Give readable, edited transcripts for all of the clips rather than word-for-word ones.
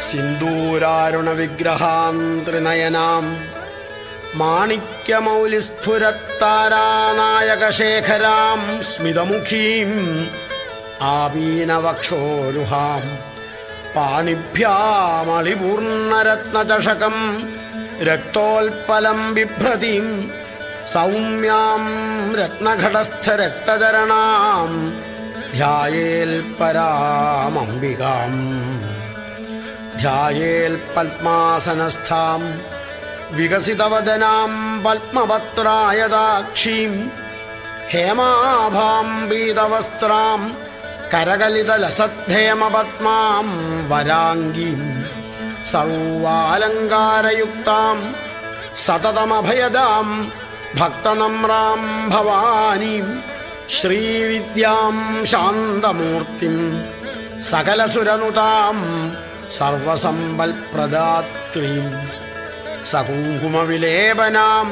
സിന്ദൂരാരുണവിഗ്രഹാം ത്രിനയനാം മാണിക്യമൗലിസ്ഫുരത്താരാനായകശേഖരാം സ്മിതമുഖീം ആപീനവക്ഷോരുഹാം പാണിഭ്യാമളിപൂർണരത്നചഷകം രക്തോൽപലം ബിഭ്രതിം സൗമ്യാം രത്നഘടസ്ഥരക്തചരണാം ധ്യായേൽ പരാമംബികാം ധ്യായേൽ പത്മാസനസ്ഥാം വികസിതവദനാം പത്മപത്രായതാക്ഷീം ഹേമാഭാം പീതവസ്ത്രാം കരകലിതലസദ്ധേമപത്മാം വരാംഗീം സർവാലങ്കാരയുക്താം സതതമഭയദാം ഭക്തനമ്രാം ഭവാനീം ശ്രീവിദ്യാം ശാന്തമൂർത്തിം സകലസുരനുതാം സർവസമ്പൽപ്രദാത്രീം സകുങ്കുമവിലേപനാം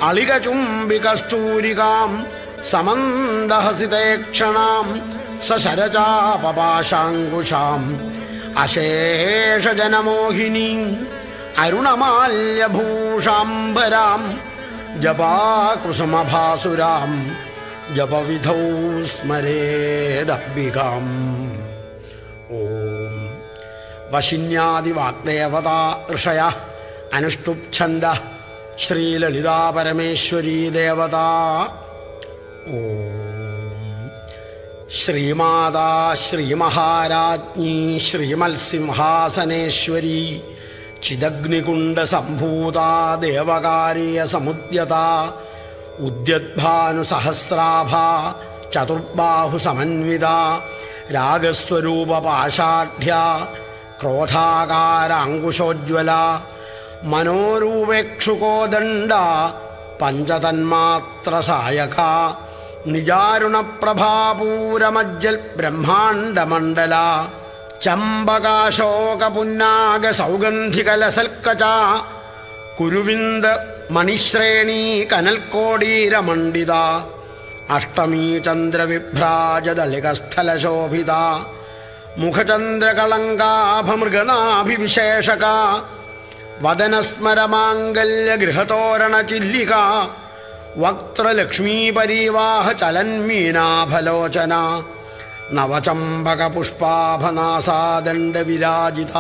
അളികചുംബികസ്തൂരികാം സമന്ദഹസിതേക്ഷണാം സശരചാപപാശാങ്കുശാം അശേഷജനമോഹിനീം അരുണമാല്യഭൂഷാംബരാം ജപാകുസുമഭാസുരാം ജപവിധൗ സ്മരേദംബികാം. ഓം വശിന്യാദിവാഗ്ദേവതാ ഋഷയ അനുഷ്ടുപ്ഛന്ദ ശ്രീലളിതാപരമേശ്വരീ ദേവതാ. ഓം ശ്രീമാതാ ശ്രീമഹാരാജ്ഞി ശ്രീമത്സിംഹാസനേശ്വരി ചിദഗ്നികുണ്ഡസംഭൂതാ ദേവകാരീയ സമുദ്യതാ ഉദ്യദ്ഭാനുസഹസ്രാഭാ ചതുർബാഹുസമന്വിതാ രാഗസ്വരൂപപാഷാഢ്യാ ക്രോധാകാരാങ്കുശോജ്വല മനോരൂപേക്ഷുകോദണ്ഡ പഞ്ചതന്മാത്രസായക നിജാരുണപ്രഭാപൂരമജ്ജൽ ബ്രഹ്മാണ്ഡമണ്ഡല ചമ്പകാശോകപുന്നാഗസൗഗന്ധികലസൽക്കച കുരുവിന്ദ മണിശ്രേണീ കനൽക്കോടീരമണ്ഡിത അഷ്ടമീ ചന്ദ്രവിഭ്രാജദളികസ്ഥലശോഭിത മുഖചന്ദ്രകളങ്കാഭമൃഗനാഭിവിശേഷക വദനസ്മരമാംഗല്യഗൃഹതോരണചില്ലിക വക്ത്രലക്ഷ്മീപരീവാഹ ചലന്മീനാഭലോചന നവചമ്പകപുഷ്പാഭനാസാദണ്ഡവിരാജിത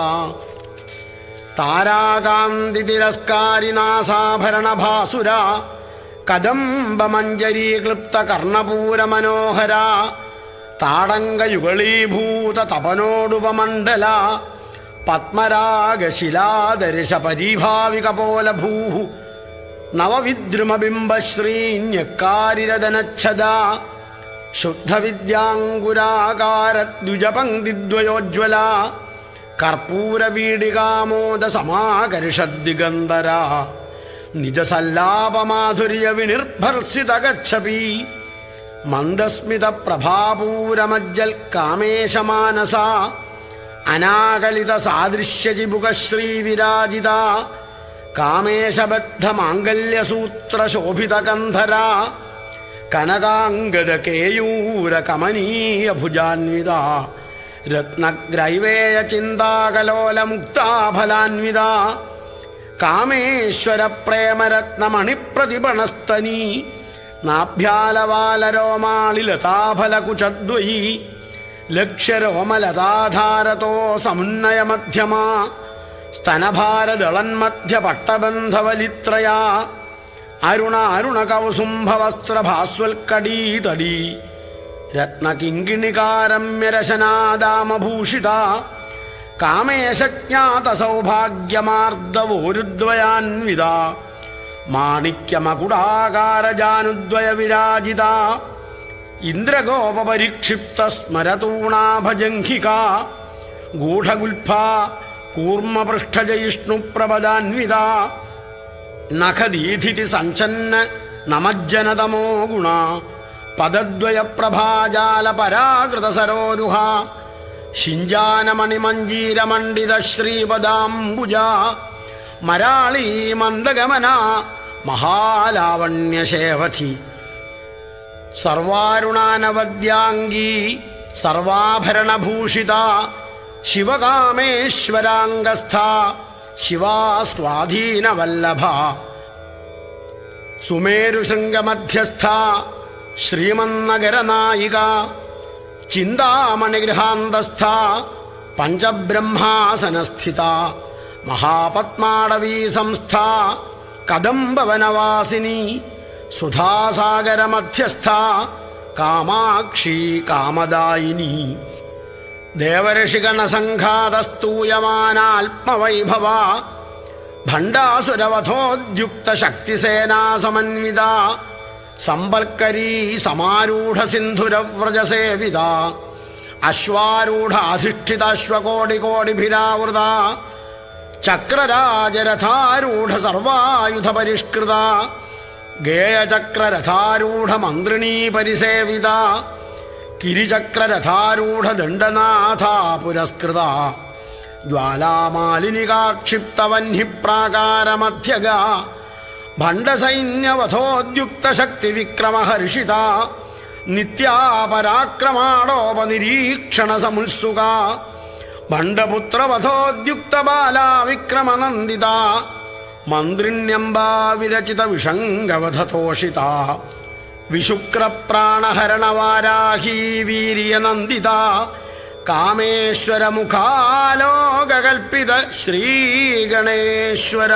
താരാകാന്തിതിരസ്കാരിനാസാഭരണഭാസുര കദംബമഞ്ജരീക്ലിപ്തകർണപൂരമനോഹര താടങ്കയുഗളീഭൂത തപനോടുപമണ്ഡല പത്മരാഗശിലാദർശപരീഭാവികപോലഭൂ നവവിദ്രുമബിംബശ്രീന്യക്കാരിരദനച്ഛദ ശുദ്ധവിദ്യാങ്കുരാകാരദ്വിജപംക്തിദ്വയോജ്വല കർപ്പൂരവീടികാമോദസമാകർഷദ്ദിഗന്ധര നിജസല്ലാപമാധുര്യവിനിർഭർസിതഗച്ഛപി മന്ദസ്മിതപ്രഭാപൂരമജ്ജൽ കാമേശമാനസ അനാകലിതസാദൃശ്യജിബുകശ്രീവിരാജിത കാമേശബദ്ധമാംഗല്യസൂത്രശോഭിതകന്ധര കനകാംഗദകേയൂരകമനീയഭുജാന്വിത രത്നഗ്രൈവേയചിന്താകലോലമുക്താഫലാന്വിത കാമേശ്വരപ്രേമരത്നമണിപ്രതിപണസ്തനീ നാഭ്യാലവാലരോമാളിലതാഫലകുചദ്വയീ ലക്ഷ്യരോമലതാധാരതോ സമുന്നയമധ്യമാ സ്തനഭാരദളന്മധ്യപട്ടബന്ധവലിത്രയാ അരുണകൗസുംഭവസ്ത്രഭാസ്വൽക്കടീതടീ രത്നകിങ്കിണികാരമ്യരശനാദാമഭൂഷിത കാമേശജ്ഞാതസൗഭാഗ്യമാർദ്ദവോരുദ്വയാന്വിത മാണിക്യമകുടാകാരജാനുദ്വയവിരാജിത ഇന്ദ്രഗോപപരിക്ഷിപ്തസ്മരതൂണാഭജംഘിക ഗൂഢഗുൽഫ കൂർമ്മപൃഷ്ഠജയിഷ്ണുപ്രപദാന്വിത നഖദീധിതി സഞ്ചന്ന നമജ്ജനതമോ ഗുണ പദദ്വയപ്രഭാജാലപരാകൃതസരോരുഹ ശിഞ്ചാനമണിമഞ്ജീരമണ്ഡിത ശ്രീപദാംബുജ മരാളീ മന്ദഗമന മഹാലാവണ്യശേവധി സർവാരുണാനവദ്യാംഗീ സർവാഭരണഭൂഷിത ശിവകാമേശ്വരാംഗസ്ഥ ശിവാ സ്വാധീനവല്ലഭ സുമേരുശൃംഗമധ്യസ്ഥ ശ്രീമന്നഗരനായിക ചിന്താമണിഗൃഹാന്തസ്ഥ പഞ്ചബ്രഹ്മാസനസ്ഥിത മഹാപത്മാടവീ സംസ്ഥ കദംബവനവാസിനി സുധാസാഗരമധ്യസ്ഥ കാമാക്ഷി കാമദായിനി ദേവർഷിഗണസംഘാതസ്തൂയമാനാത്മവൈഭവ ഭണ്ഡാസുരവധോദ്യുക്തശക്തിസേനാസമന്വിത സമ്പൽക്കരീ സമാരൂഢസിന്ധുരവ്രജസേവിത അശ്വാരൂഢാധിഷ്ഠിതാശ്വകോടികോടിഭിരാവൃത ചക്രരാജരഥാരൂഢസർവായുധപരിഷ്കൃത ഗേയചക്രരഥാരൂഢമന്ത്രിണീ പരിസേവിത കിരിചക്രരഥാരൂഢദണ്ഡനാഥാ പുരസ്കൃത ജ്വാലാമാലിനികാക്ഷിപ്തവഹ്നിപ്രാകാരമധ്യഗ ഭണ്ഡസൈന്യവധോദ്യുക്തശക്തിവിക്രമഹർഷിത നിത്യാപരാക്രമാടോപനിരീക്ഷണസമുത്സുക ഭണ്ഡപുത്രവധോദ്യുക്തബാലാ വിക്രമനന്ദിത മന്ത്രിണ്യംബാ വിരചിത വിഷംഗവധതോഷിത വിശുക്രപ്രാണഹരണവാരാഹീ വീര്യനന്ദിത കാമേശ്വരമുഖാലോകകൽപ്പിത ശ്രീഗണേശ്വര.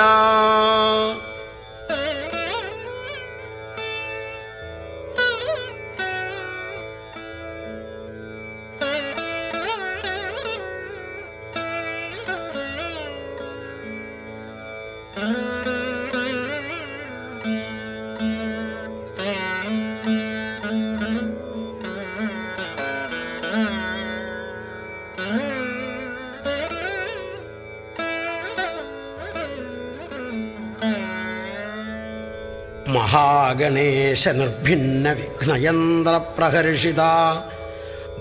മഹാഗണേശ നിർഭിന്ന വിഘ്നയന്ത്രപ്രഹർഷിത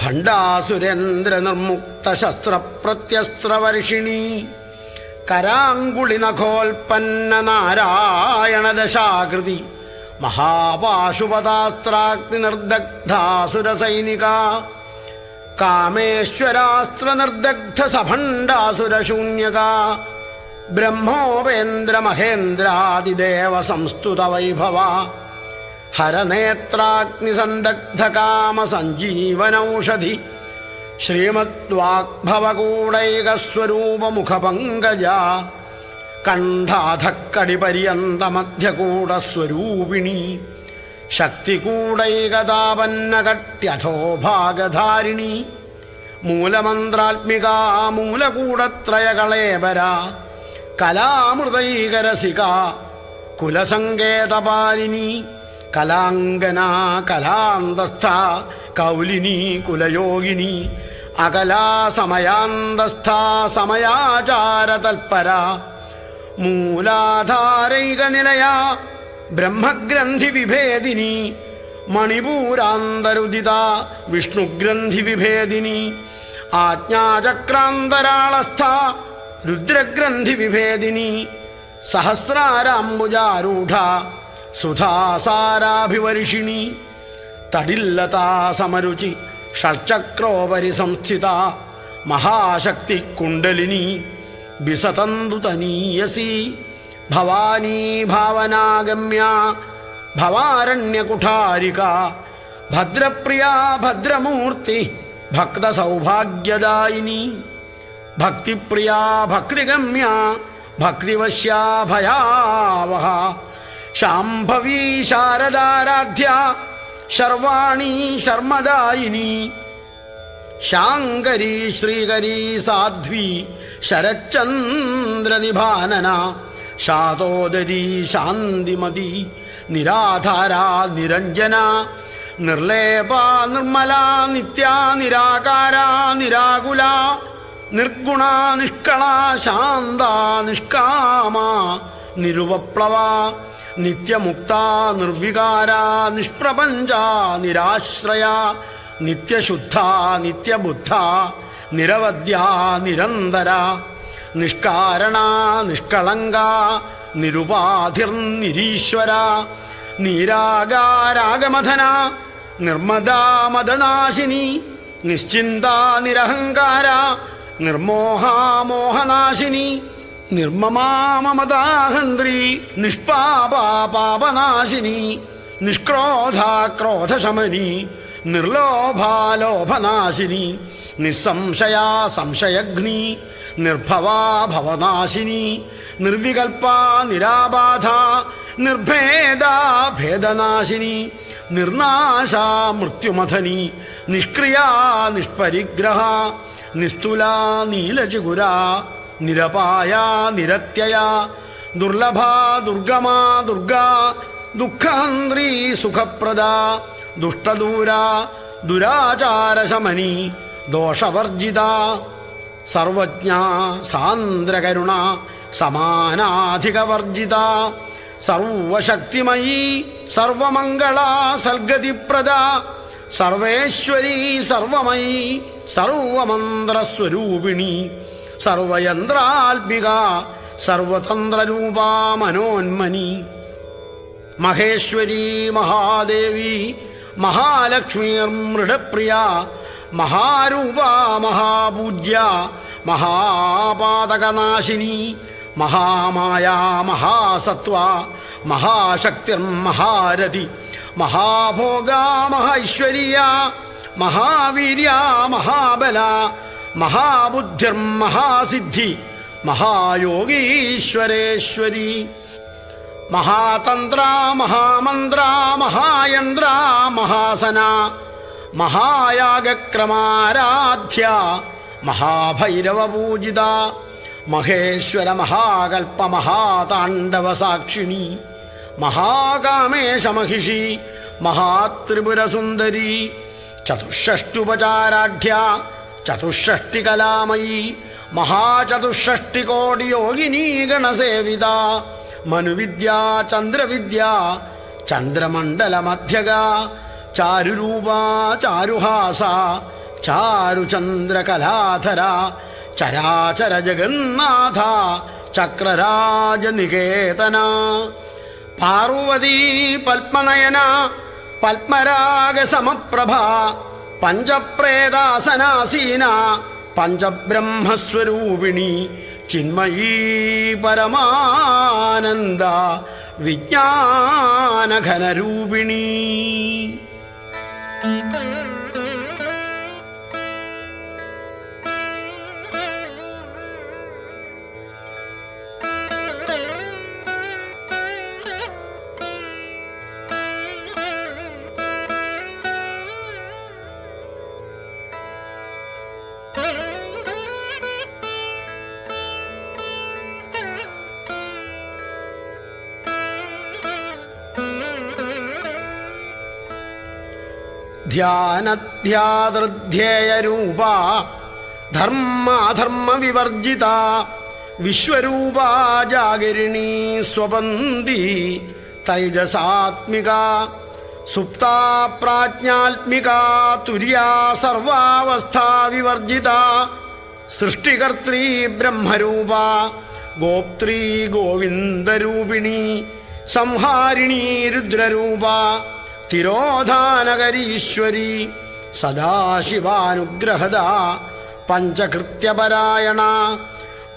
ഭണ്ഡാസുരേന്ദ്ര നിർമുക്ത ശസ്ത്രപ്രത്യസ്ത്രവർഷിണി കരാങ്കുളിനഖോൽപ്പന്ന നാരായണദശാകൃതി മഹാപാശുപതാസ്ത്രാഗ്നി നിർദഗ്ധാസുരസൈനിക കാമേശ്വരാസ്ത്ര നിർദഗ്ധ സഭണ്ഡാസുരശൂന്യക ബ്രഹ്മോപേന്ദ്രമഹേന്ദ്രാദിദേവ സംസ്തുത വൈഭവ ഹരനേത്രാഗ്നിസന്ദഗ്ധകാമസഞ്ജീവനൌഷധി ശ്രീമദ്വാഗ്ഭവകൂടൈകസ്വരൂപമുഖപങ്കജ കണ്ഠാധക്കടിപര്യന്തമധ്യകൂടസ്വരൂപിണി ശക്തികൂടൈകതാപന്നകട്യഥോഭാഗധാരിണി മൂലമന്ത്രാത്മിക മൂലകൂടത്രയകളേബര കലാമൃതൈകരസിക കുലസങ്കേതപാലിനി കലാംഗന കലാന്തസ്ഥ കൗലിനി കുലയോഗിനി അകലാസമയാന്തസ്ഥ സമയാചാരതൽപര മൂലാധാരൈകനിലയ ബ്രഹ്മഗ്രന്ഥി വിഭേദിനി മണിപൂരാന്തരുദിത വിഷ്ണുഗ്രന്ഥി വിഭേദിനി ആജ്ഞാചക്രാന്തരാളസ്ഥ രുദ്രഗ്രന്ഥി വിഭേദിനി സഹസ്രാരാംബുജാരൂഢ സുധാസാരാഭിവർഷിണി തടില്ലതാ സമരുചി ഷഡ്ചക്രോപരി സംസ്ഥിത മഹാശക്തി കുണ്ടലിനി ബിസതന്തു തനീയസി ഭവാനീ ഭാവനാഗമ്യ ഭവാരണ്യകുഠാരിക ഭദ്രപ്രിയ ഭദ്രമൂർത്തി ഭക്തസൗഭാഗ്യദായിനി ഭക്തിപ്രിയ ഭക്തിഗമ്യ ഭക്തിവശ്യാ ഭയാവഹ ശാംഭവീ ശാരദാരാധ്യ ശർവാണി ശർമ്മദായിനി ശാങ്കരീ ശ്രീകരീ സാധ്വി ശരച്ചന്ദ്രനിഭാനന ശാതോദരീ ശാന്തിമതി നിരാധാരാ നിരഞ്ജന നിർലേപ നിർമ്മല നിത്യ നിരാകാര നിരാകുല നിർഗുണ നിഷ്കള ശാന്ത നിഷ്കാമ നിരുപപ്ലവ നിത്യമുക്ത നിർവികാര നിഷ്പ്രപഞ്ച നിരാശ്രയ നിത്യശുദ്ധ നിത്യബുദ്ധ നിരവധ്യ നിരന്തര നിഷ്കാരണ നിഷ്കളങ്ക നിരുപാധിർനിരീശ്വര നീരാകാരാഗമഥന നിർമ്മദാ മദനാശിനി നിശ്ചിന്ത നിരഹങ്കാര നിർമോഹാമോഹനാശിനി നിർമ്മമാ മമതാഹന്ത്രി നിഷ്പാപാ പാപനാശിനി നിഷ്ക്രോധാ ക്രോധശമനി നിർലോഭാ ലോഭനാശിനി നിസ്സംശയാ സംശയഗ്നി നിർഭവാ ഭവനാശിനി നിർവികൽപ്പാ നിരാബാധ നിർഭേദാ ഭേദനാശിനി നിർനാശാ മൃത്യുമഥനി നിഷ്ക്രിയാ നിഷ്പരിഗ്രഹ നിസ്തുലാ നീലചിഗുരാ നിരപായാ നിരത്യയാ ദുർലഭാ ദുർഗമാ ദുർഗാ ദുഃഖഹന്ത്രീ സുഖപ്രദാ ദുഷ്ടദൂരാ ദുരാചാരശമനി ദോഷവർജിതാ സർവജ്ഞാ സാന്ദ്രകരുണ സമാനാധികവർജിതാ സർവശക്തിമയീ സർവമംഗളാ സൽഗതിപ്രദാ സർവേശ്വരീ സർവമയീ സർവമന്ത്രസ്വരൂപിണി സർവയന്ത്രാത്മിക സർവതന്ത്രരൂപാ മനോന്മനി മഹേശ്വരീ മഹാദേവി മഹാലക്ഷ്മീർമൃഡപ്രിയ മഹാരൂപാ മഹാപൂജ്യ മഹാപാതകനാശിനി മഹാമായാ മഹാസത്വ മഹാശക്തിർമഹാരഥി മഹാഭോഗാ മഹൈശ്വര്യ മഹാവീര്യ മഹാബല മഹാബുദ്ധിർമഹാസിദ്ധി മഹായോഗീശ്വരേശ്വരി മഹാതന്ത്ര മഹാമന്ത്ര മഹായന്ത്ര മഹാസന മഹായാഗക്രമാരാധ്യ മഹാഭൈരവപൂജിത മഹേശ്വര മഹാകൽപ്പ മഹാതാണ്ഡവസാക്ഷിണി മഹാകാമേശമഹിഷി മഹാത്രിപുരസുന്ദരി ചതുഷ്ഷഷ്ട്യുപചാരാഢ്യ ചതുഷ്ഷഷ്ടികലാമയീ മഹാചതുഷ്ഷഷ്ടികോടിയോഗിനീ ഗണസേവിത മനുവിദ്യ ചന്ദ്രവിദ്യ ചന്ദ്രമണ്ഡലമധ്യക ചാരുരൂപ ചാരുഹാസ ചാരുചന്ദ്രകലാധര ചരാചര ജഗന്നാഥ ചക്രരാജനികേതന പാർവതീ പത്മനയന പത്മരാഗസമപ്രഭ പഞ്ചപ്രേതാസനാസീന പഞ്ചബ്രഹ്മസ്വരൂപിണി ചിന്മയീ പരമാനന്ദ വിജ്ഞാനഘനരൂപിണി. ധ്യാനധ്യാതൃധ്യേയരൂപ ധർമാധർമ്മവിവർജിത വിശ്വരൂപാ ജാഗരിണീ സ്വപന്തി തൈജസാത്മിക സുപ്താ പ്രാജ്ഞാത്മിക തുര്യാ സർവാവസ്ഥാ വിവർജിത സൃഷ്ടികർत्री ബ്രഹ്മരൂപ ഗോപ്ത്രീ ഗോവിന്ദരൂപിണി സംഹാരിണീ രുദ്രരൂപ തിരോധാനകരീശ്വരി സദാശിവാനുഗ്രഹദ പഞ്ചകൃത്യപരായണ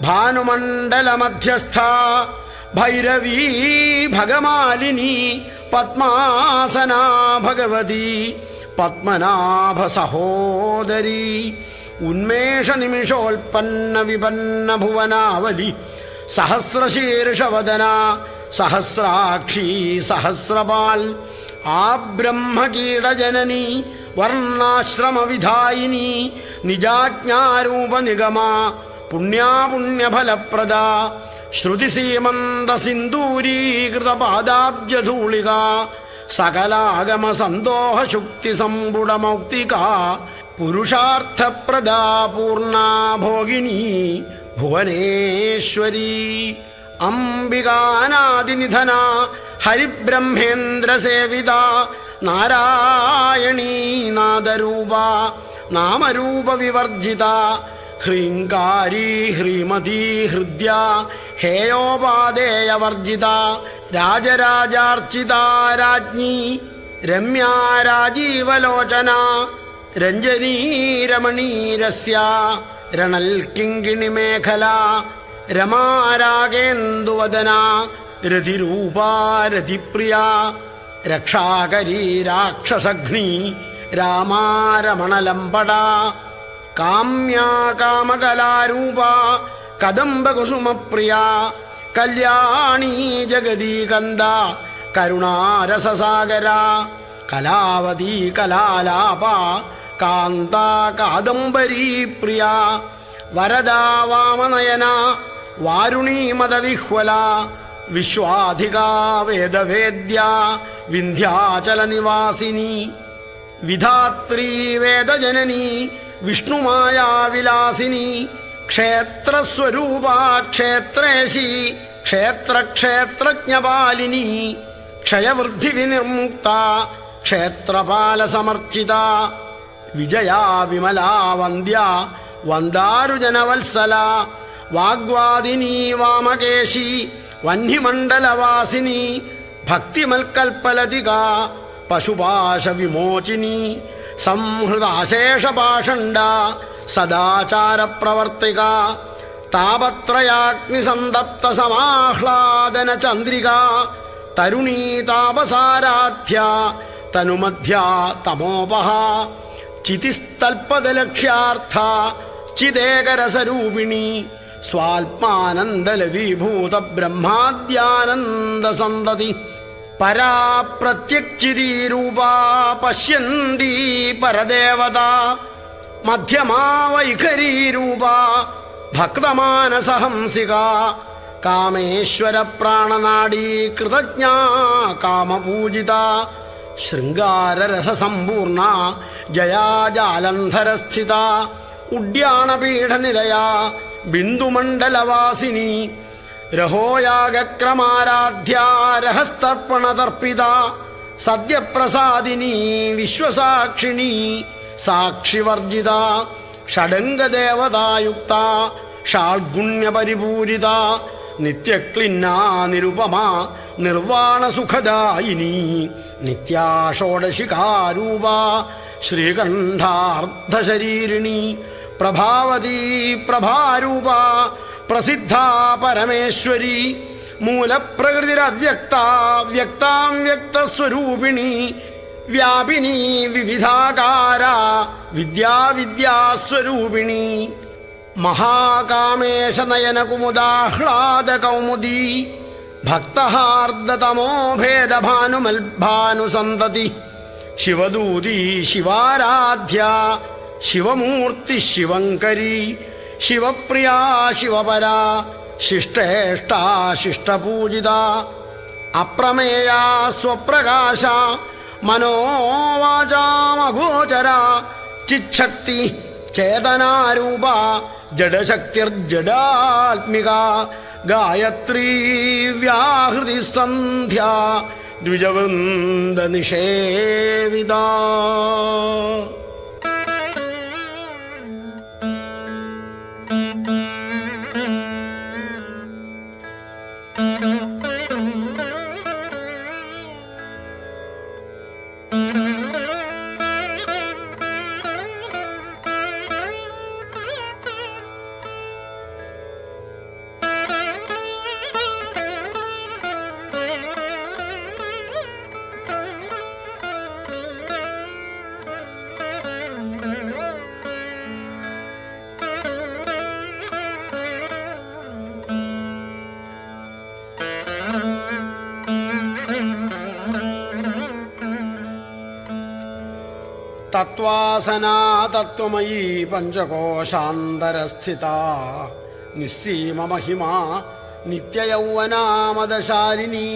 ഭാനുമണ്ഡലമധ്യസ്ഥ ഭൈരവീ ഭഗമാലിനി പത്മാസനാ ഭഗവതി പത്മനാഭ സഹോദരി ഉന്മേഷനിമിഷോൽപ്പന്ന വിപന്ന ഭുവനാവലി സഹസ്രശീർഷവദന സഹസ്രാക്ഷി സഹസ്രപാൽ ആ ബ്രഹ്മകീടജനനി വർണ്ണാശ്രമവിധായിനി നിജാജ്ഞാരൂപനിഗമ പുണ്യാപുണ്യഫലപ്രദ ശ്രുതിസീമന്തസിന്ദൂരീകൃതപാദാബ്ജധൂളിക സകലാഗമസന്തോഷശുക്തിസമ്പുടമൗക്തിക പുരുഷാർത്ഥപ്രദാ പൂർണ്ണാ ഭോഗിനി ഭുവനേശ്വരി അംബികാനാദിനിധന ഹരിബ്രഹ്മേന്ദ്രസേവിത നാരായണീ നാദരൂപ നാമരൂപവിവർജിത ഹ്രീങ്കാരീ ഹ്രീമതീ ഹൃദ്യ ഹേയോപാദേയവർജിത രാജരാജാർച്ചിത രാജ്ഞി രമ്യാ രാജീവലോചന രഞ്ജനീരമണീരസ്യ രണൽ കിങ്കിണി മേഖല രമാരാഗേന്ദുവദന രതിരൂപാ രതിപ്രിയ രക്ഷാകരീ രാക്ഷസഘ്നി രാമാരമണലംബട കാമ്യാ കാമകലാരൂപ കദംബകുസുമപ്രിയ കല്യാണീ ജഗദീകന്ദ കരുണാരസസാഗര കലാവതീ കലാലാപ കാന്ത കാദംബരീ പ്രിയ വരദാ വാമനയന വാരുണീ മദവിഹ്വല വിശ്വാധികാ വേദവേദ്യ വിന്ധ്യാചല നിവാസിനി വിധാത്രീ വേദജനനി വിഷ്ണുമായാ വിലാസിനി ക്ഷേത്രസ്വരൂപ ക്ഷേത്രേശി ക്ഷേത്രക്ഷേത്രജ്ഞപാലിനി ക്ഷയവൃദ്ധി വിനിർമുക്ത ക്ഷേത്രപാലസമർച്ചിത വിജയാ വിമലാ വന്ദ്യ വന്ദാരുജനവത്സല വാഗ്വാദിനി വാമകേശി വഹ്നിമണ്ഡലവാസിനി ഭക്തിമൽക്കൽപ്പലതിക പശുപാശ വിമോചിനി സംഹൃതാശേഷപാഷണ്ഡ സദാചാര പ്രവർത്തിക താപത്രയാഗ്നിസന്തപ്ത സമാഹ്ലാദന ചന്ദ്രിക തരുണീ താപസാരാധ്യ തനുമധ്യ തമോപഹ ചിതിസ്തൽപദലക്ഷ്യാർത്ഥ ചിദേകരസരൂപിണി സ്വാത്മാനന്ദലവീഭൂത ബ്രഹ്മാദ്യാനന്ദ സന്തതി പരാ പ്രത്യക്ചിതീരൂപാ പശ്യന്തി പരദേവത മധ്യമാ വൈഖരീരൂപാ ഭക്തമാനസഹംസിക കാമേശ്വര പ്രാണനാഡീ കൃതജ്ഞാ കാമപൂജിത ശൃംഗാരരസസമ്പൂർണ ജയാ ജാലന്ധരസ്ഥിത ഉഡ്യാണപീഠനിലയ ബിന്ദുമണ്ഡലവാസിനി രഹോയാഗക്രമാരാധ്യ രഹസ്തർപ്പണതർപ്പിത സദ്യപ്രസാദിനി വിശ്വസാക്ഷിണി സാക്ഷിവർജിത ഷഡംഗദേവതായുക്ത ഷാൾഗുണ്യപരിപൂരിത നിത്യക്ലിന്ന നിരുപമ നിർവാണസുഖദായിനി നിത്യാ ഷോഡശികാരൂപ ശ്രീകണ്ഠാർദ്ധശരീരിണി പ്രഭാവതീ പ്രഭാരൂപ പ്രസിദ്ധ പരമേശ്വരി മൂലപ്രകൃതിരവ്യക്ത വ്യക്താം വ്യക്തസ്വരൂപിണി വ്യാപിനി വിവിധാകാര വിദ്യാവിദ്യാസ്വരൂപിണി മഹാകാമേശനയന കുമുദാഹ്ലാദ കൗമുദി ഭക്തഹാർദ്ദതമോഭേദഭാനുമൽഭാനുസന്തതി ശിവദൂതി ശിവാരാധ്യ ശിവമൂർത്തി ശിവങ്കരി ശിവപ്രിയാ ശിവപരാ ശിഷ്ടേഷ്ടാ ശിഷ്ടപൂജിത അപ്രമേയാ സ്വപ്രകാശ മനോവാചാമഗോചര ചിച്ഛക്തി ചേതനാരൂപ ജഡശക്തിർജഡാത്മിക ഗായത്രീ വ്യാഹൃതി സന്ധ്യ ദ്വിജവൃന്ദ നിഷേവിത. തത്വാസനാ തത്വമയീ പഞ്ചകോശാന്തരസ്ഥിത നിസ്സീമമഹിമാ നിത്യയൗവനാമദശാലിനി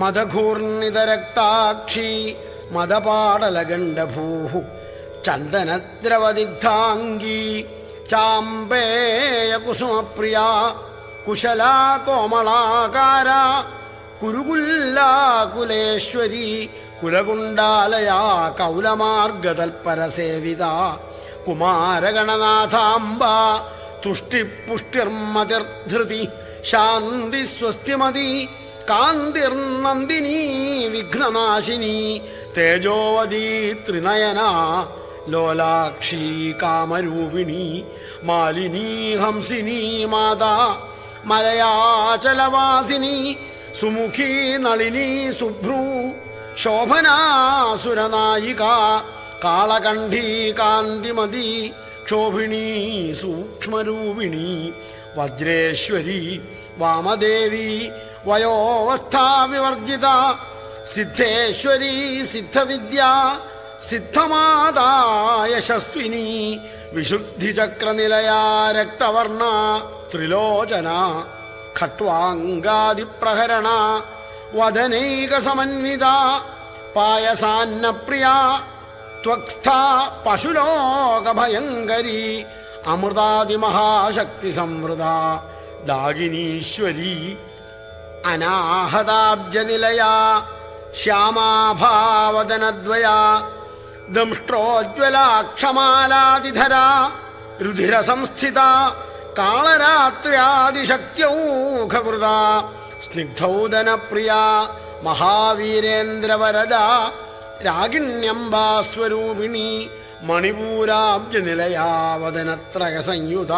മദഘൂർണിതരക്താക്ഷി മദപാടലഗണ്ഡഭൂഃ ചന്ദനദ്രവദിഗ്ധാംഗീ ചാമ്പേയകുസുമപ്രിയാ കുശലാ കോമളാകാര കുരുകുല്ലാകുലേശ്വരി കുലകുണ്ടാലയാ കൗലമാർഗതൽപരസേവിത കുമാരഗണനാഥാംബ തുഷ്ടിപുഷ്ടിർമതിർധൃതി ശാന്തി സ്വസ്തിമതി കാന്തിർനന്ദിനി വിഘ്നനാശിനി തേജോവതീ ത്രിനയന ലോലാക്ഷി കാമരൂപിണി മാലിനി ഹംസിനി മാതാ മലയാചലവാസിനി സുമുഖി നളിനി സുഭ്രൂ ശോഭനാസുരനായിക കാളകണ്ഠീ കാന്തിമതി ക്ഷോഭിണീ സൂക്ഷ്മരൂപിണി വജ്രേശ്വരി വാമദേവി വയോവസ്ഥാവിവർജിത സിദ്ധേശ്വരി സിദ്ധവിദ്യ സിദ്ധമാതാ യശസ്വിനി വിശുദ്ധിചക്രനിലയാ രക്തവർണ ത്രിലോചന ഖട്വാംഗാദിപ്രഹരണ വദനൈകസമന്വിത പായസാന്നപ്രിയ ത്വക്സ്ഥ പശുലോകഭയങ്കരി അമൃതാദിമഹാശക്തി സംവൃത ഡാഗിനീശ്വരി അനാഹതാബ്ജനിലയാ ശ്യാമാഭാവദനദ്വയാ ദംഷ്ട്രോജ്വലാക്ഷമാലാതിധരാ രുധിരസംസ്ഥിത കാളരാത്ര്യാദിശക്ത്യൗഘവൃത സ്നിഗ്ധൗദനപ്രിയ മഹാവീരേന്ദ്രവരദ രാഗിണ്യംബാസ്വരൂപിണി മണിപൂരാബ്ജനിലയാ വദനത്രയസംയുത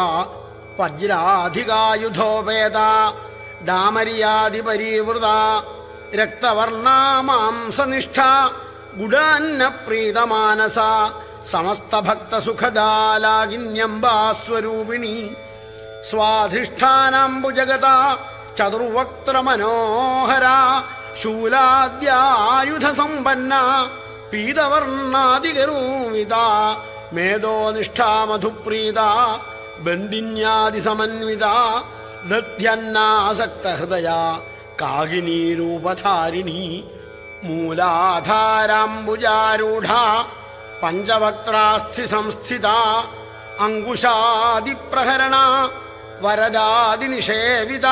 വജ്രാധികായുധോപേത ഡാമരിയാദിപരീവൃത രക്തവർണാ മാംസനിഷ്ഠ ഗുഡാന്നപ്രീതമാനസ സമസ്തഭക്തസുഖദാലാകിന്യംബാസ്വരൂപിണി സ്വാധിഷ്ഠാനാംബുജഗത ചതുർവക്ത്രമനോഹര ശൂലാദ്യായുധസമ്പന്ന പീതവർണാദികരൂവിത മേധോനിഷ്ഠാമധുപ്രീത ബന്ദിന്യാദിസമന്വിത ദധ്യന്നാസക്തഹൃദയ കാകിനീരൂപധാരിണി മൂലാധാരാംബുജാരൂഢ പഞ്ചവക്ത്രാസ്ഥി സംസ്ഥിത അങ്കുശാദിപ്രഹരണ വരദാദിനിഷേവിത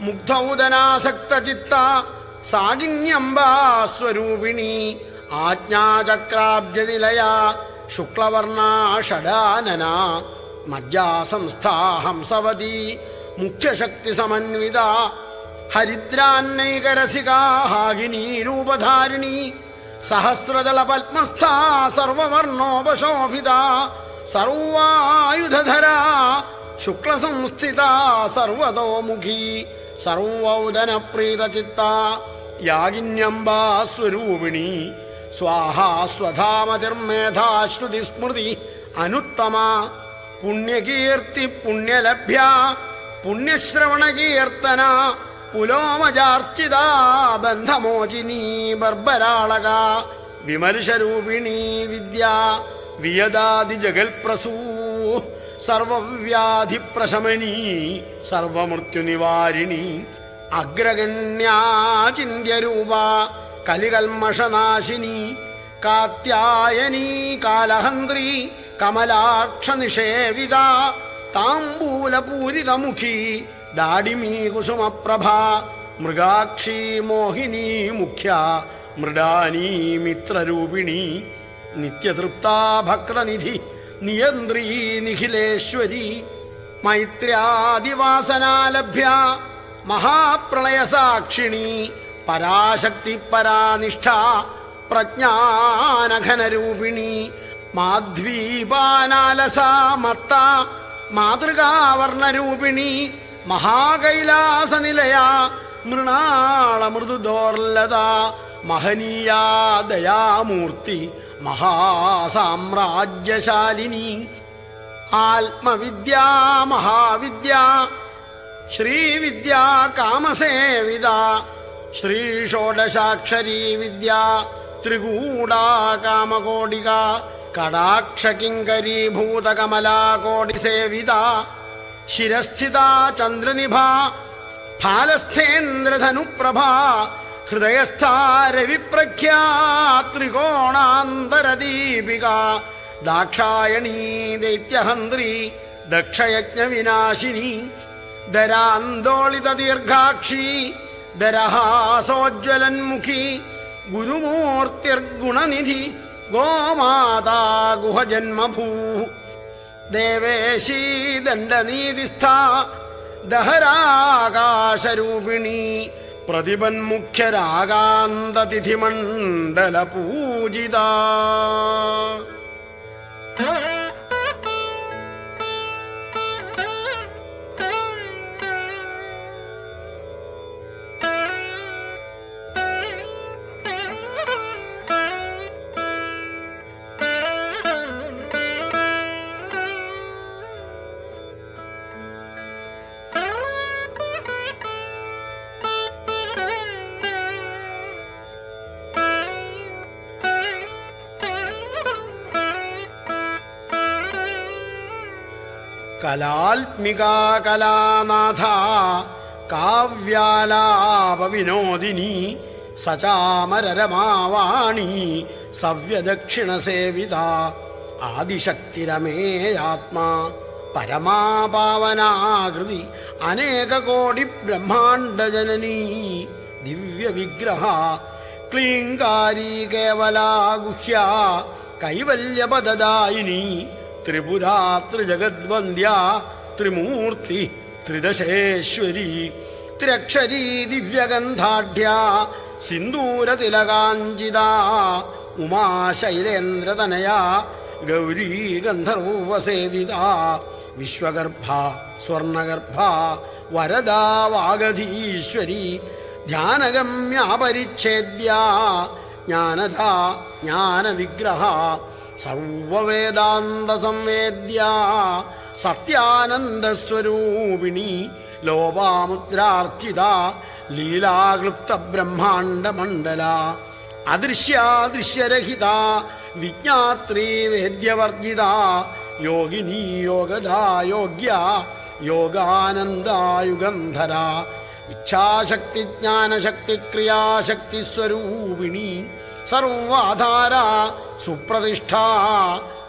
മുഗ്ധൗദനാസക്തചിത്ത സാകിന്യംബാസ്വരൂപിണി ആജ്ഞാചക്രാബ്ജനിലയ ശുക്ലവർണാ ഷഡാനന മജ്ജാസംസ്ഥാ ഹംസവതി മുഖ്യശക്തിസമന്വിത ഹരിദ്രാന്നൈകരസികാ ഹാഗിനീരൂപധാരിണി സഹസ്രദള പത്മസ്ഥാ സർവവർണോപശോഭിത സർവായുധധരാ ശുക്ലസംസ്ഥിത സർവതോമുഖി സർവൗദനപ്രീതചിത്ത യാഗിന്യംബാസ്വരൂപിണി സ്വാഹാ സ്വധാമതിർമേധാശ്രുതി സ്മൃതി അനുത്തമ പുണ്യകീർത്തി പുണ്യലഭ്യ പുണ്യശ്രവണകീർത്തന പുലോമജാർച്ചിത ബന്ധമോചിനി ബർബരാളക വിമർശരൂപിണി വിദ്യ വിയദാദി ജഗൽപ്രസൂ സർവവ്യാധിപ്രശമനീ സർവമൃത്യുനിവാരിണി അഗ്രഗണ്യാചിന്യരൂപ കലികൽമഷനാശിനി കാത്യായനീ കാലഹന്ത്രി കമലാക്ഷനിഷേവിത താംബൂലപൂരിതമുഖി ദാഡിമീ കുസുമപ്രഭ മൃഗാക്ഷി മോഹിനി മുഖ്യ മൃഡാനീ മിത്രരൂപിണി നിത്യതൃപ്താ ഭക്തനിധി നിയന്ത്രീ നിഖിലേശ്വരി മൈത്ര്യാദിവാസനാലഭ്യ മഹാപ്രളയസാക്ഷിണി പരാശക്തി പരാനിഷ്ഠ പ്രജ്ഞാനഘനരൂപിണി മാധ്വീപാനാലസാ മത്ത മാതൃകാവർണരൂപിണി മഹാകൈലാസനിലയ മൃണാളമൃദുദോർലത മഹനീയാ ദയാമൂർത്തി മഹാസാമ്രാജ്യശാലിനി ആത്മവിദ്യാ മഹാവിദ്യ ശ്രീവിദ്യാ കാമസേവിത ശ്രീഷോഡശാക്ഷരീ വിദ്യ ത്രികൂടാ കാമകോടിക കടാക്ഷകിങ്കരീഭൂതകമലാകോടിസേവിത ശിരസ്ഥിത ചന്ദ്രനിഭ ഫാലസ്ഥേന്ദ്രധനുപ്രഭ ഹൃദയസ്ഥാ രവിപ്രഖ്യാ ത്രികോണാന്തരദീപിക ദാക്ഷായണീ ദൈത്യഹന്ത്രി ദക്ഷയജ്ഞവിനാശിനി ദരാന്തോളിത ദീർഘാക്ഷി ദരഹാസോജ്വലന്മുഖി ഗുരുമൂർത്തിർഗുണനിധി ഗോമാതാ ഗുഹജന്മഭൂ ദേവേശീ ദണ്ഡനീതിസ്ഥ ദഹരാകാശരൂപിണി പ്രതിപന്മുഖ്യരാഗാന്തതിഥിമണ്ഡല പൂജിത കലാത്മികാ കലാനാഥ കാവ്യാലാപവിനോദിനി സചാമരരമാവാണി സവ്യദക്ഷിണസേവിത ആദിശക്തിരമേയാത്മാ പരമാപാവനാകൃതി അനേകകോടി ബ്രഹ്മാണ്ഡജനനീ ദിവ്യവിഗ്രഹ ക്ലീങ്കാരീ കേവലാ ഗുഹ്യ കൈവല്യപദദായിനി ത്രിപുരാ ത്രിജഗദ്വന്ദ്യ ത്രിമൂർത്തി ത്രിദശേശ്വരി ത്രിയക്ഷരീ ദിവ്യഗന്ധാഢ്യ സിന്ദൂരതിലകാഞ്ചിത ഉമാശൈലേന്ദ്രതനയ ഗൗരീ ഗന്ധർവസേവിത വിശ്വഗർഭ സ്വർണഗർഭ വരദാ വാഗധീശ്വരി ധ്യാനഗമ്യാപരിച്ഛേദ്യ ജ്ഞാനദ ജ്ഞാനവിഗ്രഹ സർവവേദാന്തസംവേദ്യ സത്യാനന്ദസ്വരൂപിണി ലോപാമുദ്രാർച്ചിത ലീലാക്ലുപ്ത ബ്രഹ്മാണ്ഡമണ്ഡല അദൃശ്യാദൃശ്യരഹിത വിജ്ഞാത്രീ വേദ്യവർജിത യോഗിനി യോഗദാ യോഗ്യ യോഗാനന്ദായുഗന്ധര ഇച്ഛാശക്തി ജ്ഞാനശക്തി ക്രിയാശക്തി സ്വരൂപിണി സർവാധാര സുപ്രതിഷ്ഠ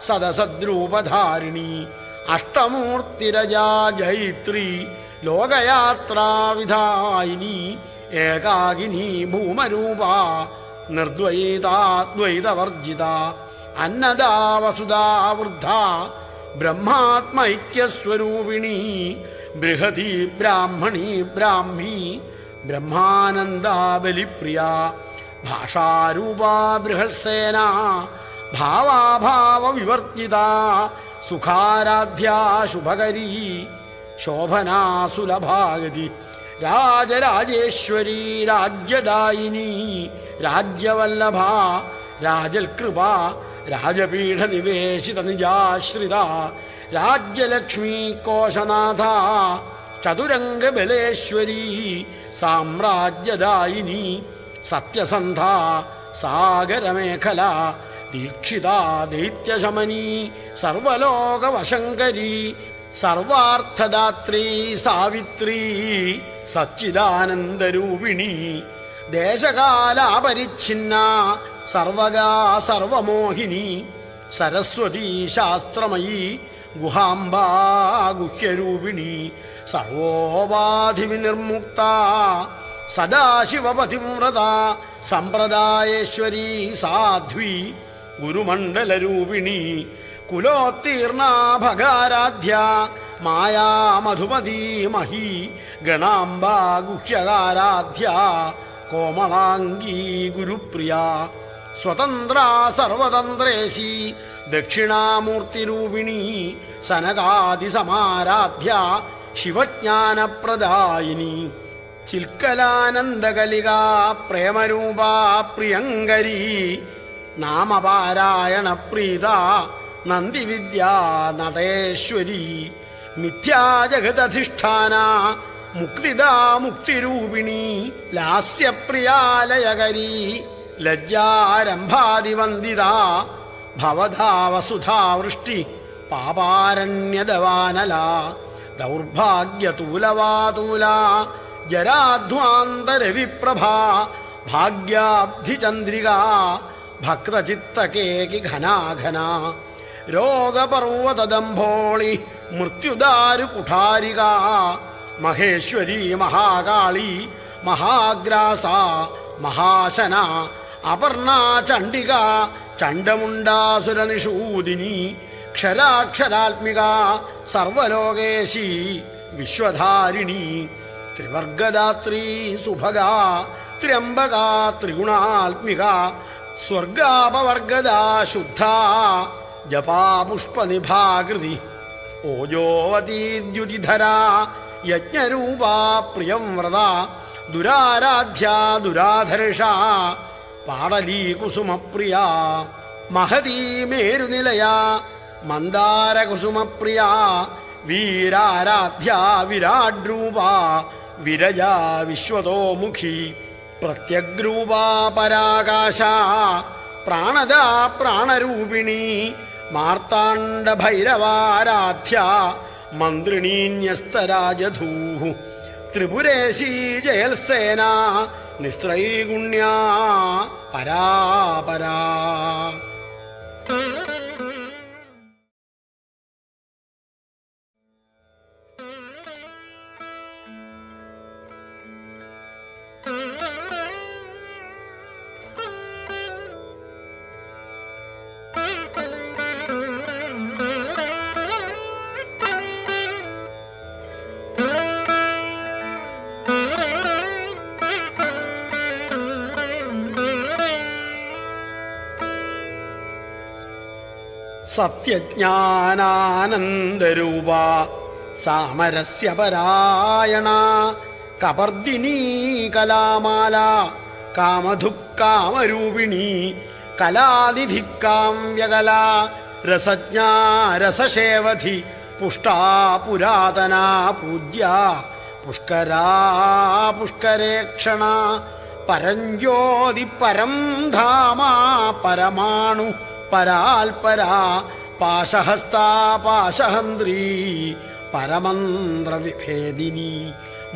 സദസദ്രൂപധാരിണി അഷ്ടമൂർത്തിരജാ ജൈത്രി ലോകയാത്രാവിധായിനി ഏകാകിനി ഭൂമരൂപ നിർദ്വൈതാദ്വൈതവർജിത അന്നദാ വസുധാ വൃദ്ധ ബ്രഹ്മാത്മൈക്യസ്വരൂപിണി ബൃഹതി ബ്രാഹ്മണി ബ്രാഹ്മി ബ്രഹ്മാനന്ദ ബലിപ്രിയ ഭാഷാരൂപാ ബൃഹത്സേന ഭാവാഭാവ വിവർജിത സുഖാരാധ്യ ശുഭകരീ ശോഭനാ സുലഭാഗതി രാജരാജേശ്വരി രാജ്യദായിനി രാജ്യവല്ലഭ രാജൽകൃപ രാജപീഠ നിവേശിത നിജാശ്രിത രാജ്യലക്ഷ്മീ കോശനാഥ ചതുരംഗബലേശ്വരി സാമ്രാജ്യദായിനി സത്യസന്ധ സാഗരമേഖല ദീക്ഷിത ദൈത്യശമനി സർവലോകവശങ്കരി സർവാർത്ഥദാത്രീ സാവിത്രീ സച്ചിദാനന്ദരൂപിണി ദേശകാലാപരിച്ഛിന്ന സർവകാ സർവമോഹിനി സരസ്വതീ ശാസ്ത്രമയീ ഗുഹാംബാ ഗുഹ്യരൂപിണി സർവോപാധിവിനിർമുക്ത സദാശിവപതിവ്രത സമ്പ്രദായേശ്വരീ സാധ്വി ഗുരുമണ്ഡലരൂപിണി കുലോത്തീർണ ഭഗാരാധ്യ മായാ മധുമതീ മഹി ഗണാംബാ ഗുഹ്യകാരാധ്യ കോമളാംഗീ ഗുരുപ്രിയ സ്വതന്ത്ര സർവതന്ത്രേശി ദക്ഷിണാമൂർത്തിരൂപിണി സനകാദിസമാരാധ്യ ശിവജ്ഞാനപ്രദായിനി ചിൽക്കലാനന്ദകലികാ പ്രേമരൂപാ പ്രിയങ്കരീ നാമപാരായണ പ്രീത നന്ദിവിദ്യാ നടേശ്വരി മിഥ്യാജഗദധിഷ്ഠാന മുക്തിദാ മുക്തിരൂപിണി ലാസ്യപ്രിയാലയകരീ ലജ്ജാരംഭാദിവന്ദിത ഭവധാ വസുധാവൃഷ്ടി പാപാരണ്യദവാനല ദൗർഭാഗ്യതൂലവാതൂല ജരാധ്വാന്തരവിപ്രഭ ഭാഗ്യാബ്ധിചന്ദ്രിക ഭക്തചിത്തകേകി ഘനാഘന രോഗപർവതദംഭോളി മൃത്യുദാരുകുഠാരിക മഹേശ്വരി മഹാകാളി മഹാഗ്രാസ മഹാശന അപർണാ ചണ്ഡിക ചണ്ഡമുണ്ടാസുരനിഷൂദിനി ക്ഷരാക്ഷരാത്മിക സർവലോകേശി വിശ്വധാരിണി ത്രിവർഗദാത്രീ സുഭഗ ത്രയംബക ത്രിഗുണാത്മിക സ്വർഗാപവർഗദാ ശുദ്ധ ജപാപുഷ്പനിഭാകൃതി ഓജോവതീദ്യുതിധര യജ്ഞരൂപാ പ്രിയംവ്രത ദുരാരാധ്യ ദുരാധർഷ പാടലീകുസുമപ്രിയ മഹതീ മേരുനിലയ മന്ദാരകുസുമപ്രിയ വീരാരാധ്യ വിരാഡ്രൂപ വിരജ വിശ്വതോമുഖി പ്രത്യഗ്രൂപാ പരാകാശ പ്രാണദാ പ്രാണരൂപിണി മാർത്താണ്ഡഭൈരവാരാധ്യ മന്ത്രിണീന്യസ്തരാജധൂ ത്രിപുരേശീ ജയൽസേന നിസ്ത്രൈഗുണ്യാ പരാപരാ. സത്യജ്ഞാനാനന്ദരൂപ സാമരസ്യ പരായണ കപർദിനീ കലാമാല കാമധുക്കാമരൂപിണി കലാനിധിക്കാംവ്യകല രസജ്ഞാ രസശേവധി പുഷ്ടാ പുരാതനാ പൂജ്യ പുഷ്കരാ പുഷ്കരേക്ഷണ പരഞ്ജ്യോതി പരം ധാമ പരമാണു പരാൽപരാ പാശഹസ്താ പാശഹന്ത്രീ പരമന്ത്രവിഭേദിനി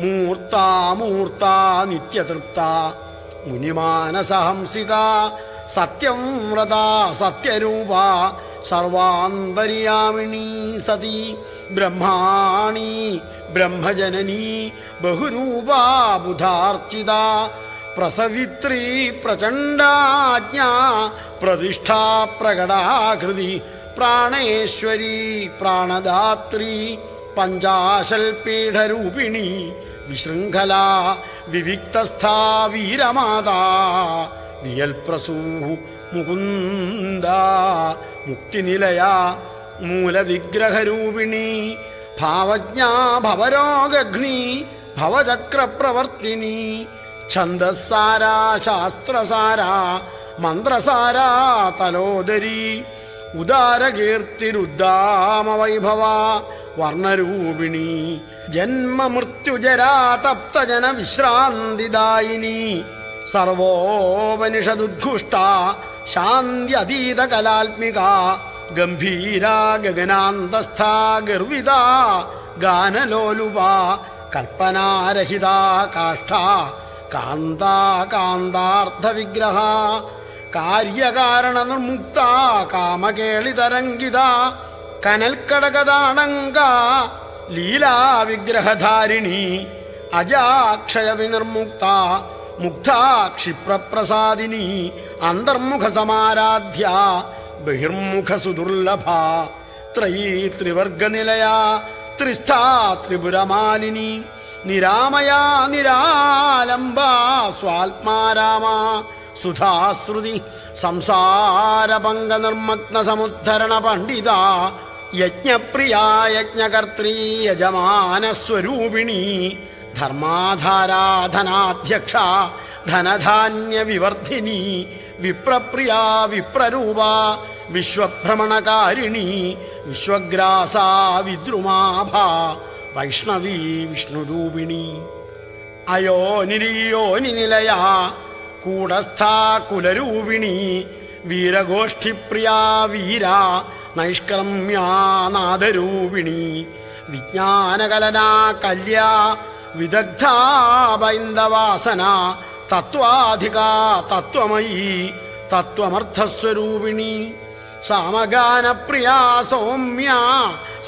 മൂർത്താമൂർത്താ നിത്യതൃപ്ത മുനിമാനസഹംസിക സത്യം വ്രത സത്യരൂപ സർവാന്തര്യാമിണീ സതി ബ്രഹ്മാണി ബ്രഹ്മജനനീ ബഹുരൂപാ ബുധാർച്ചിത പ്രസവിത്രീ പ്രചണ്ഡാജ്ഞാ പ്രതിഷ്ഠാ പ്രകടാകൃതി പ്രാണേശ്വരീ പ്രാണദാത്രീ പഞ്ചാശൽപീഠരൂപിണി വിശൃംഖല വിവിക്തസ്ഥാ വീരമാതാ വിയൽപ്രസൂ മുകുന്ദ മുക്തിനിലയ മൂലവിഗ്രഹരൂപിണി ഭാവജ്ഞാ ഭവരോഗഘ്നി ഭവചക്രപ്രവർത്തിനി ഛന്ദസാരാ ശാസ്ത്രസാരാ മന്ത്രസാരാ തലോദരി ഉദാരകീർത്തിരുദ്ദാമവൈഭവ വർണ്ണരൂപിണി ജന്മമൃത്യുജരാ തപ്തജന വിശ്രാന്തിദായിനി സർവോപനിഷദുദ്ഘുഷ്ട ശാന്ത്യതീതകലാത്മിക ഗംഭീരാ ഗഗനാന്തസ്ഥ ഗർവിത ഗാനലോലുപ കൽപ്പനാരഹിത കാഷ്ഠ കാന്താ കാന്താർത്ഥവിഗ്രഹ കാര്യകാരണ നിർമുക്ത കാമകേളിതരംഗിത കനൽക്കടകദാണങ്ക ലീലാവിഗ്രഹധാരിണി അജാക്ഷയ വിനിർമുക്ത മുഗ്ധാ ക്ഷിപ്രപ്രസാദിനി അന്തർമുഖ സമാരാധ്യ ബഹിർമുഖ സുദുർലഭ ത്രയീ ത്രിവർഗനിലയ ത്രിസ്ഥാ ത്രിപുരമാലിനി നിരാമയാ നിരാലംബ സ്വാത്മാരാമ സുധാശ്രുതി സംസാരപങ്കനിർമ്മഗ്ന സമുദ്ധരണ പണ്ഡിത യജ്ഞപ്രിയാ യജ്ഞകർത്രീ യജമാനസ്വരൂപിണി ധർമാധാരാധനാധ്യക്ഷ ധനധാന്യവിവർദ്ധിനി വിപ്രപ്രിയാ വിപ്രരൂപ വിശ്വഭ്രമണകാരിണി വിശ്വഗ്രാസാ വിദ്രുമാഭ വൈഷ്ണവീ വിഷ്ണുരൂപിണി അയോനിരിയോനിനിലയ കൂടസ്ഥാ കുലരൂപിണി വീരഗോഷ്ഠിപ്രിയാ വീര നൈഷ്കർമ്മ്യാ നാദരൂപിണി വിജ്ഞാനകലനാ കല്യാ വിദഗ്ധാ ബൈന്ദവാസന തത്വാധികാ തത്വമയീ തത്വമർത്ഥസ്വരൂപിണി സാമഗാനപ്രിയാ സൗമ്യ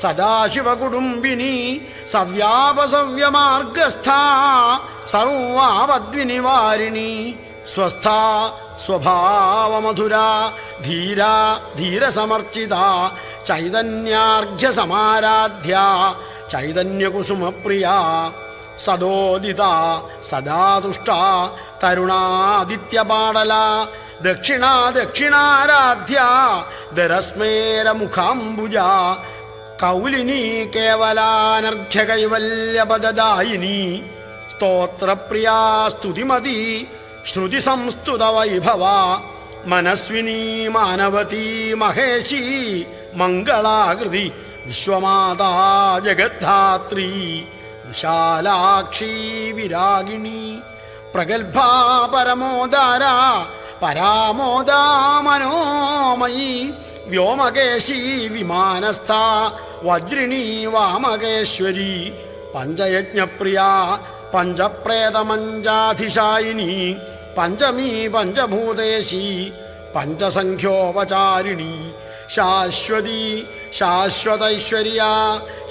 സദാശിവകുടുംബിനി സവ്യാപസവ്യമാർഗസ്ഥാ സർവാവദ്വിനിവാരിണി സ്വസ്ഥ സ്വഭാവമധുര ധീര ധീരസമർച്ചിത ചൈതന്യാർഘ്യസമാരാധ്യ ചൈതന്യകുസുമപ്രിയ സദോദിത സദാതുഷ്ട തരുണാദിത്യപാടല ദക്ഷിണ ദക്ഷിണാരാധ്യ ദരസ്മേരമുഖാംബുജ കൗലിനി കേവലാനർഘ്യകൈവല്യപദദായിനി സ്തോത്രപ്രിയാ സ്തുതിമതി ശ്രുതിസംസ്തുതവൈഭവ മനസ്വിനി മാനവതീ മഹേശി മംഗളാകൃതി വിശ്വമാതാ ജഗദ്ധാത്രീ വിശാലാക്ഷി വിരാഗിണി പ്രഗൽഭാ പരമോദാര പരാമോദാ മനോമയീ വ്യോമകേശി വിമാനസ്ഥ വജ്രിണീ വാമകേശ്വരി പഞ്ചയജ്ഞപ്രിയ പഞ്ചപ്രേതമഞ്ചാധിശായിനി പഞ്ചമീ പഞ്ചഭൂതേശി പഞ്ചസംഖ്യോപചാരിണി ശാശ്വതി ശാശ്വതൈശ്വര്യ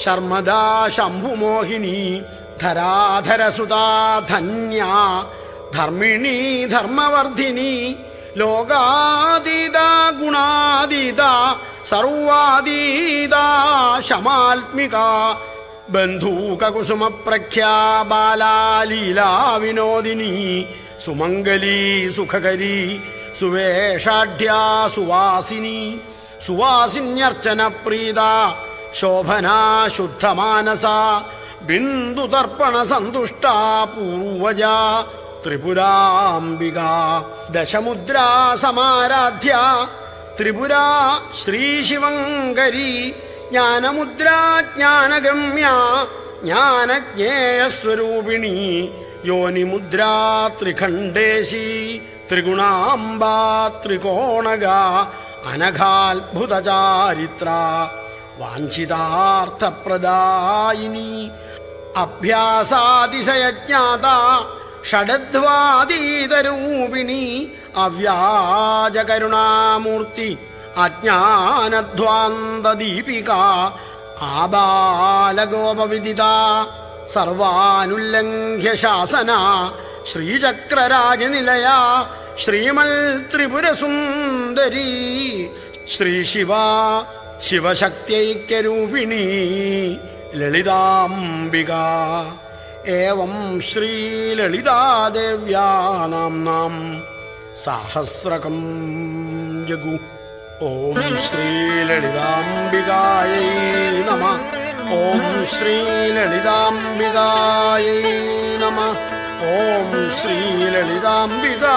ശർമ്മദാ ശംഭുമോഹിനി ധരാധരസുതാ ധന്യ ധർമ്മിണി ധർമ്മവർദ്ധിനി ലോകാതീത ഗുണാതീത സർവാതീത ശമാത്മിക ബന്ധൂകകുസുമപ്രഖ്യാ ബാലാലീലാ വിനോദിനി സുമംഗലീ സുഖകരീ സുവേഷാഢ്യാ സുവാസിനി സുവാസിന്യർച്ചന പ്രീത ശോഭനാ ശുദ്ധമാനസ ബിന്ദുതർപ്പണ സന്തുഷ്ട പൂർവജ ത്രിപുരാംബിക ദശമുദ്രാ സമാരാധ്യ ത്രിപുരാ ശ്രീശിവങ്കരി ജ്ഞാനമുദ്രാ ജ്ഞാനഗമ്യ ജ്ഞാനജ്ഞേയസ്വരൂപിണി യോനിമുദ്രാ ത്രിഖണ്ഡേശി ത്രിഗുണാംബാ ത്രികോണഗ അനഘാത്ഭുതചാരിത്ര വാഞ്ചിതാർത്ഥപ്രദായിനി അഭ്യാസാതിശയജ്ഞാത ഷഡധ്വാതീതരൂപിണി അവ്യാജകരുണാമൂർത്തി അജ്ഞാനധ്വാന്തദീപിക ആബാലഗോപവിദിത സർവാനുല്ലംഘ്യ ശാസന ശ്രീചക്രരാജനിലയ ശ്രീമൽ ത്രിപുരസുന്ദരി ശ്രീശിവ ശിവശക്ത്യൈക്യരൂപിണി ലളിതാംബിക ഏവം ശ്രീലളിതാദേവ്യാ നാംനാം സഹസ്രകം ജഗു. ഓം ശ്രീലളിതാംബികായൈ നമഃ. ഓം ശ്രീലളിതാംബികായൈ നമഃ. ഓം ശ്രീലളിതാംബികായൈ